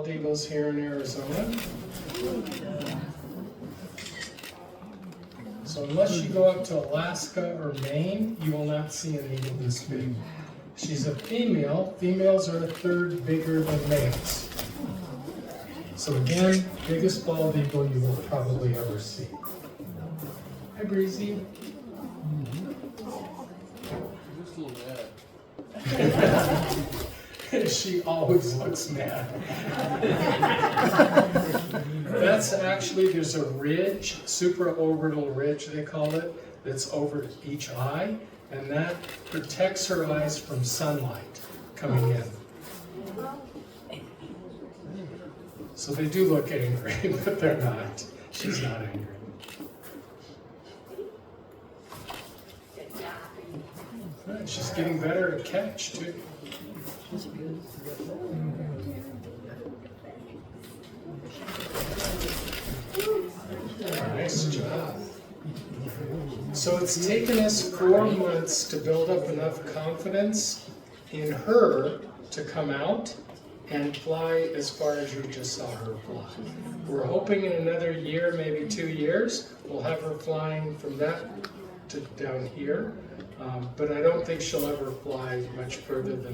eagles here in Arizona. So unless you go up to Alaska or Maine, you will not see an eagle this big. She's a female. Females are a third bigger than males. So again, biggest bald eagle you will probably ever see. Hi, Breezy. Just a little mad. She always looks mad. That's actually, there's a ridge, supraorbital ridge they call it, that's over each eye, and that protects her eyes from sunlight coming in. So they do look angry, but they're not. She's not angry. Right, she's getting better at catch too. Nice job. So it's taken us 4 months to build up enough confidence in her to come out and fly as far as you just saw her fly. We're hoping in another year, maybe 2 years, we'll have her flying from that to down here. But I don't think she'll ever fly much further than